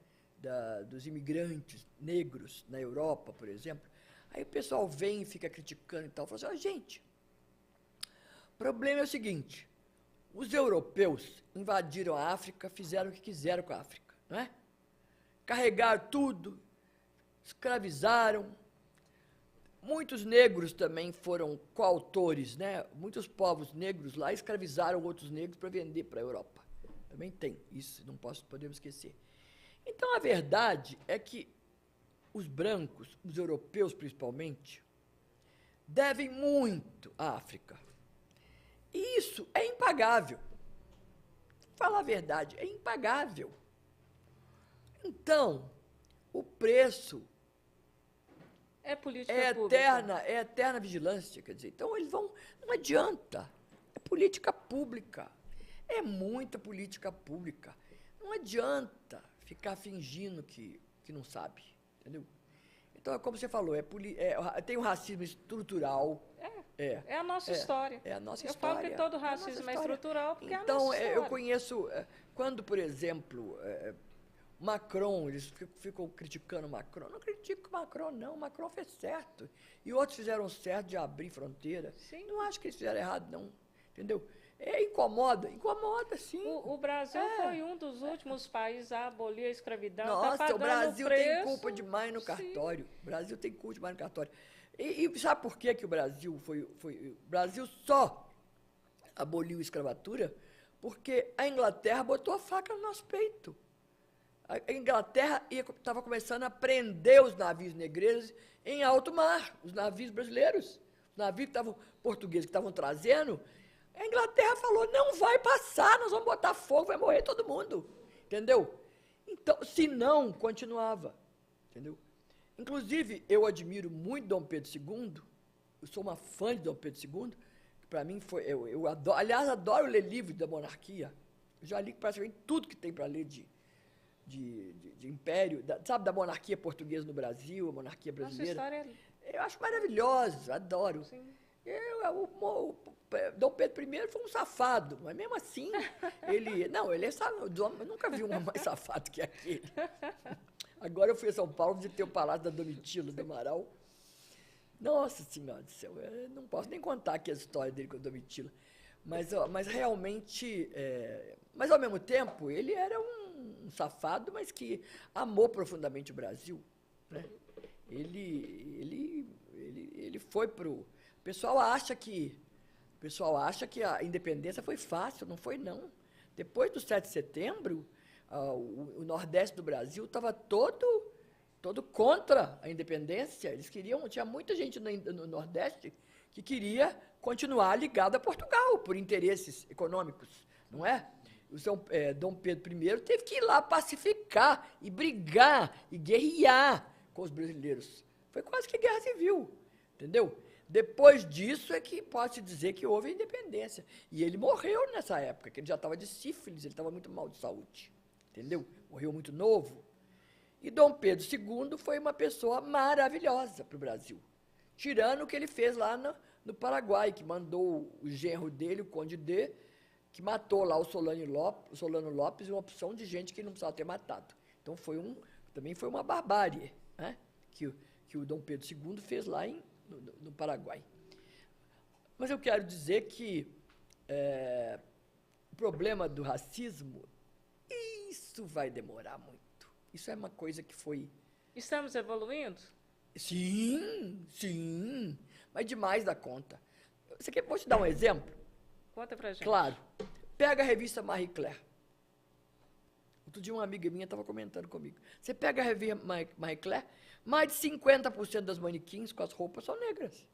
dos imigrantes negros na Europa, por exemplo. Aí o pessoal vem e fica criticando e tal, fala assim, gente, o problema é o seguinte, os europeus invadiram a África, fizeram o que quiseram com a África, não é? Carregaram tudo, escravizaram. Muitos negros também foram coautores, né? Muitos povos negros lá escravizaram outros negros para vender para a Europa. Também tem isso, não podemos esquecer. Então, a verdade é que os brancos, os europeus principalmente, devem muito à África. E isso é impagável. Vou falar a verdade, é impagável. Então, o preço é política pública. É eterna vigilância, quer dizer. Então, eles vão... Não adianta. É política pública. É muita política pública. Não adianta ficar fingindo que não sabe, entendeu? Então, é como você falou, tem um racismo estrutural. É a nossa história. É a nossa história. Eu falo que todo racismo é estrutural porque é a nossa história. Então, eu conheço... Quando, por exemplo... Macron, eles ficam criticando Macron. Não critico Macron, não. Macron fez certo. E outros fizeram certo de abrir fronteira. Sim. Não acho que eles fizeram errado, não. Entendeu? Incomoda, sim. O Brasil foi um dos últimos países a abolir a escravidão. Nossa, o Brasil tem culpa demais no cartório. O Brasil tem culpa demais no cartório. E sabe por que o Brasil o Brasil só aboliu a escravatura? Porque a Inglaterra botou a faca no nosso peito. A Inglaterra estava começando a prender os navios negreiros em alto mar, os navios brasileiros. Os navios portugueses que estavam trazendo, a Inglaterra falou, não vai passar, nós vamos botar fogo, vai morrer todo mundo. Entendeu? Então, se não, continuava. Entendeu? Inclusive, eu admiro muito Dom Pedro II, eu sou uma fã de Dom Pedro II, que para mim foi... Eu adoro, aliás, adoro ler livros da monarquia. Eu já li praticamente tudo que tem para ler de império, sabe, da monarquia portuguesa no Brasil, a monarquia brasileira. Nossa história eu acho maravilhoso, adoro. Sim. Dom Pedro I foi um safado, mas mesmo assim, ele é safado, eu nunca vi um mais safado que aquele. Agora eu fui a São Paulo, visitei o Palácio da Domitila, do Amaral. Nossa Senhora do céu, eu não posso nem contar aqui a história dele com a Domitila. Mas realmente, mas ao mesmo tempo, ele era um safado, mas que amou profundamente o Brasil, né? Ele foi pro... O pessoal acha que a independência foi fácil, não foi, não. Depois do 7 de setembro, o Nordeste do Brasil estava todo contra a independência. Eles queriam... Tinha muita gente no Nordeste que queria continuar ligado a Portugal, por interesses econômicos, não é? Dom Pedro I teve que ir lá pacificar e brigar e guerrear com os brasileiros. Foi quase que guerra civil, entendeu? Depois disso é que pode-se dizer que houve a independência. E ele morreu nessa época, que ele já estava de sífilis, ele estava muito mal de saúde, entendeu? Morreu muito novo. E Dom Pedro II foi uma pessoa maravilhosa para o Brasil, tirando o que ele fez lá no Paraguai, que mandou o genro dele, o Conde D, que matou lá o Solano Lopes, uma opção de gente que não precisava ter matado. Então também foi uma barbárie, né, que o Dom Pedro II fez lá no Paraguai. Mas eu quero dizer que o problema do racismo, isso vai demorar muito. Isso é uma coisa que foi... Estamos evoluindo? Sim, sim, mas demais da conta. Vou te dar um exemplo? Conta pra gente. Claro. Pega a revista Marie Claire. Outro dia uma amiga minha estava comentando comigo. Você pega a revista Marie Claire, mais de 50% das manequins com as roupas são negras.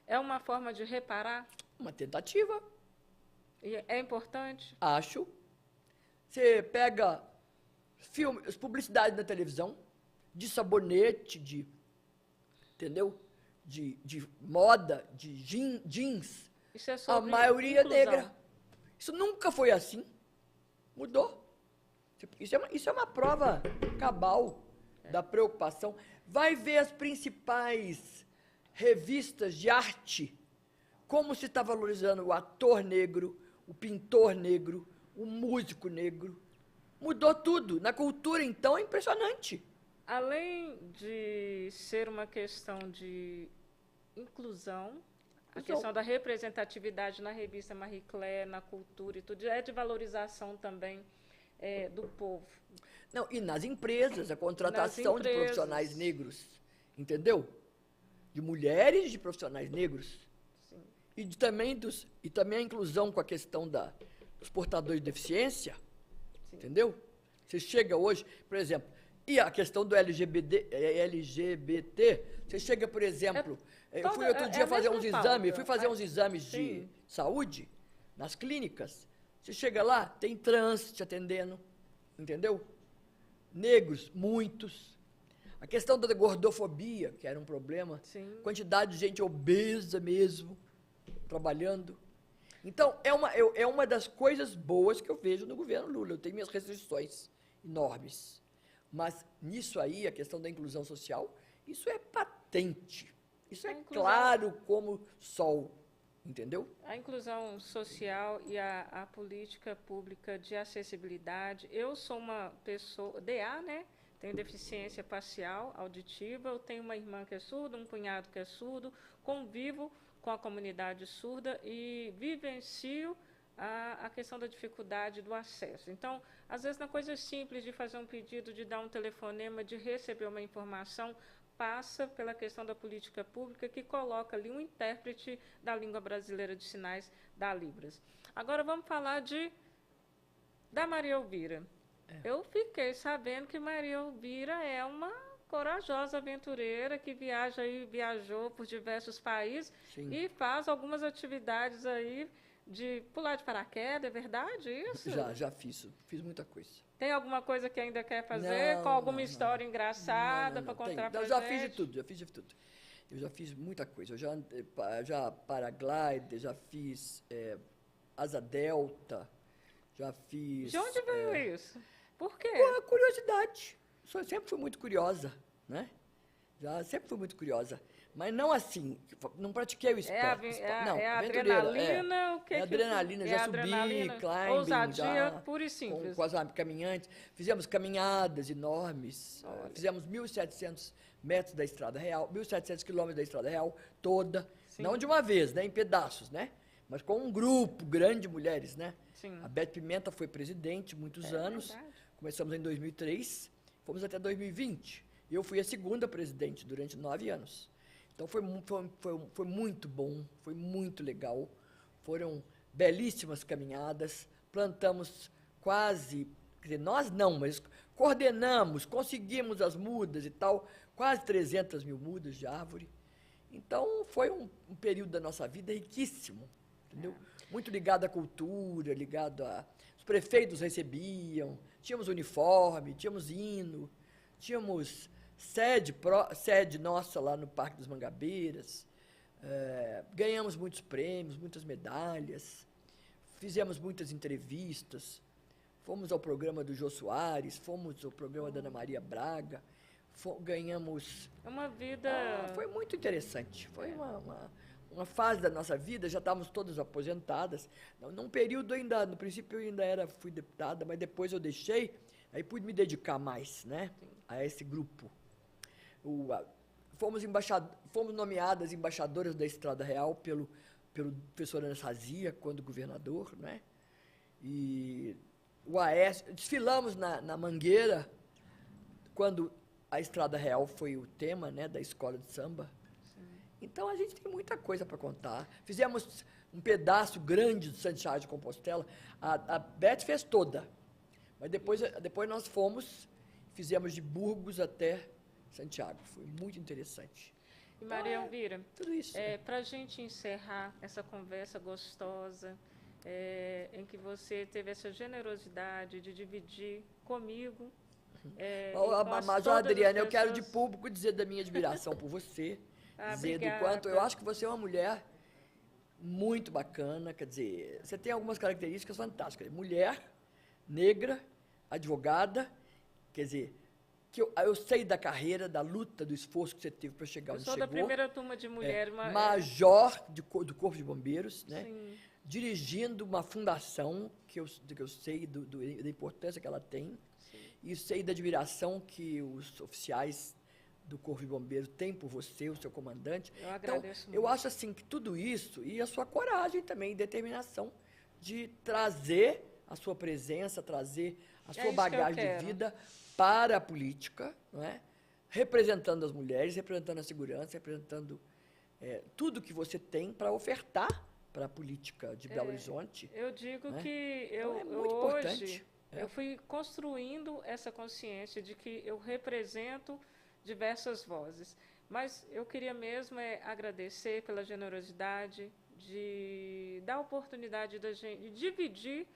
É uma forma de reparar? Uma tentativa. E é importante? Acho. Você pega filmes, publicidade na televisão, de sabonete, entendeu? De moda, de jeans. Isso é sobre a maioria inclusão. negra. Isso nunca foi assim. Mudou. Isso é uma prova cabal da preocupação. Vai ver as principais revistas de arte, como se está valorizando o ator negro, o pintor negro, o músico negro. Mudou tudo. Na cultura, então, é impressionante. Além de ser uma questão de inclusão, a questão da representatividade na revista Marie Claire, na cultura e tudo, é de valorização também do povo. Não, e nas empresas, a contratação de profissionais negros, entendeu? De mulheres de profissionais negros. Sim. E também a inclusão com a questão dos portadores de deficiência, sim, entendeu? Você chega hoje, por exemplo, e a questão do LGBT, você chega, por exemplo, eu fui outro dia fazer uns exames, uns exames de saúde nas clínicas. Você chega lá, tem trans te atendendo, entendeu? Negros, muitos. A questão da gordofobia, que era um problema. Sim. Quantidade de gente obesa mesmo, trabalhando. Então, é uma das coisas boas que eu vejo no governo Lula. Eu tenho minhas restrições enormes. Mas nisso aí, a questão da inclusão social, isso é patente. Isso é claro como sol, entendeu? A inclusão social e a política pública de acessibilidade. Eu sou uma pessoa, DA, né? Tenho deficiência parcial, auditiva, eu tenho uma irmã que é surda, um cunhado que é surdo, convivo com a comunidade surda e vivencio a questão da dificuldade do acesso. Então, às vezes, na coisa simples de fazer um pedido, de dar um telefonema, de receber uma informação, passa pela questão da política pública que coloca ali um intérprete da língua brasileira de sinais, da Libras. Agora, vamos falar da Maria Elvira. Eu fiquei sabendo que Maria Elvira é uma corajosa aventureira que viajou por diversos países. Sim. E faz algumas atividades aí de pular de paraquedas, é verdade isso? Já fiz muita coisa. Tem alguma coisa que ainda quer fazer? Com alguma história engraçada para contar para a gente? Já fiz de tudo. Eu já fiz muita coisa. Eu já paraglider, já fiz asa delta, já fiz... De onde veio isso? Por quê? Pô, curiosidade. Eu sempre fui muito curiosa, né? Sempre fui muito curiosa. Mas não assim, não pratiquei o esporte. É a adrenalina? É adrenalina, já subi, climbing, ousadia pura e simples. Com as caminhantes. Fizemos caminhadas enormes. Fizemos 1.700 metros da Estrada Real, 1.700 quilômetros da Estrada Real, toda. Sim. Não de uma vez, né, em pedaços, né? Mas com um grupo grande de mulheres, né? Sim. A Beth Pimenta foi presidente muitos anos. Verdade. Começamos em 2003, fomos até 2020. E eu fui a segunda presidente durante 9 anos. Então, foi muito bom, foi muito legal. Foram belíssimas caminhadas, plantamos quase, quer dizer, nós não, mas coordenamos, conseguimos as mudas e tal, quase 300 mil mudas de árvore. Então, foi um período da nossa vida riquíssimo, entendeu? Muito ligado à cultura, ligado a... Os prefeitos recebiam, tínhamos uniforme, tínhamos hino, tínhamos... sede nossa lá no Parque das Mangabeiras, ganhamos muitos prêmios, muitas medalhas, fizemos muitas entrevistas, fomos ao programa do Jô Soares, fomos ao programa da Ana Maria Braga, ganhamos... É uma vida... foi muito interessante, foi uma fase da nossa vida, já estávamos todas aposentadas. Num período ainda, no princípio eu ainda fui deputada, mas depois eu deixei, aí pude me dedicar mais, né, a esse grupo. Fomos nomeadas embaixadoras da Estrada Real pelo professor Anastasia, quando governador, né? E o Aécio, desfilamos na Mangueira, quando a Estrada Real foi o tema, né, da escola de samba. Sim. Então, a gente tem muita coisa para contar. Fizemos um pedaço grande de Santiago de Compostela. A Beth fez toda, mas depois nós fizemos de Burgos até Santiago. Foi muito interessante. E Maria Elvira, tudo isso. Para a gente encerrar essa conversa gostosa, em que você teve essa generosidade de dividir comigo. Major Adriana, eu quero de público dizer da minha admiração por você, dizer obrigada. Do quanto eu acho que você é uma mulher muito bacana, quer dizer, você tem algumas características fantásticas. Mulher, negra, advogada, quer dizer, que eu sei da carreira, da luta, do esforço que você teve para chegar onde chegou. Eu sou da primeira turma de mulheres. Major do Corpo de Bombeiros, né? Sim. Dirigindo uma fundação que eu sei da importância que ela tem. Sim. E sei da admiração que os oficiais do Corpo de Bombeiros têm por você, o seu comandante. Eu agradeço muito. Eu acho assim que tudo isso, e a sua coragem também, determinação de trazer a sua presença, trazer a sua bagagem de vida para a política, não é? Representando as mulheres, representando a segurança, representando tudo que você tem para ofertar para a política de Belo Horizonte. Eu digo que então, muito importante. Eu fui construindo essa consciência de que eu represento diversas vozes. Mas eu queria mesmo agradecer pela generosidade de dar a oportunidade da gente de dividir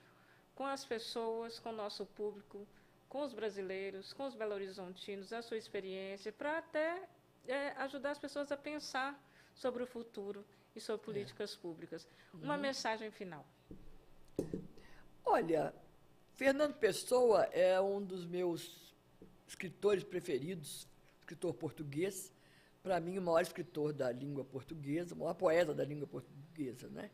com as pessoas, com o nosso público, com os brasileiros, com os belo-horizontinos, a sua experiência, para até ajudar as pessoas a pensar sobre o futuro e sobre políticas públicas. Uma mensagem final. Olha, Fernando Pessoa é um dos meus escritores preferidos, escritor português, para mim o maior escritor da língua portuguesa, o maior poeta da língua portuguesa, né?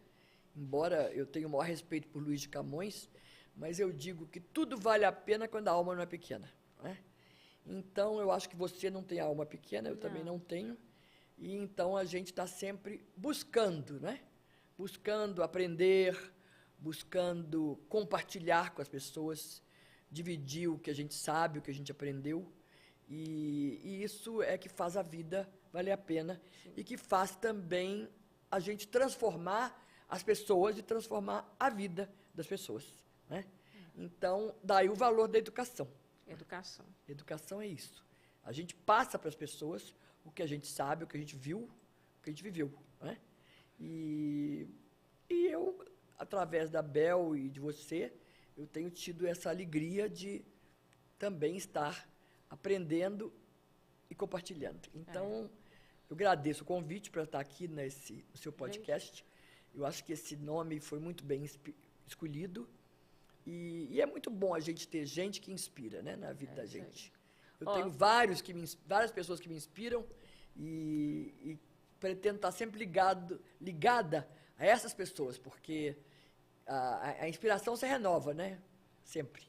Embora eu tenha o maior respeito por Luís de Camões, mas eu digo que tudo vale a pena quando a alma não é pequena, né? Então, eu acho que você não tem alma pequena, eu também não tenho, e então a gente está sempre buscando, né? Buscando aprender, buscando compartilhar com as pessoas, dividir o que a gente sabe, o que a gente aprendeu, e isso é que faz a vida valer a pena. Sim. E que faz também a gente transformar as pessoas e transformar a vida das pessoas, né? Então, daí o valor da educação. Educação. Educação é isso. A gente passa para as pessoas o que a gente sabe, o que a gente viu, o que a gente viveu, né? E eu, através da Bel e de você, eu tenho tido essa alegria de também estar aprendendo e compartilhando. Então, eu agradeço o convite para estar aqui no seu podcast. Eu acho que esse nome foi muito bem escolhido. E é muito bom a gente ter gente que inspira, né, na vida da gente. Eu tenho várias pessoas que me inspiram e pretendo estar sempre ligada a essas pessoas, porque a inspiração se renova, né? Sempre.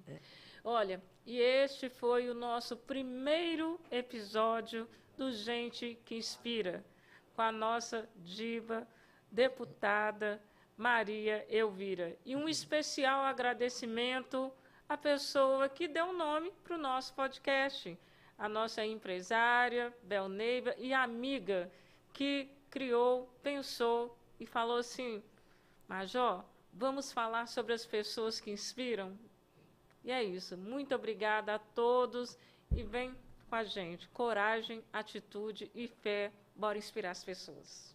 Né? Olha, e este foi o nosso primeiro episódio do Gente que Inspira, com a nossa diva, deputada Maria Elvira. E um especial agradecimento à pessoa que deu nome para o nosso podcast, a nossa empresária, Bel Neiva, e amiga que criou, pensou e falou assim: Major, vamos falar sobre as pessoas que inspiram? E é isso. Muito obrigada a todos e vem com a gente. Coragem, atitude e fé. Bora inspirar as pessoas.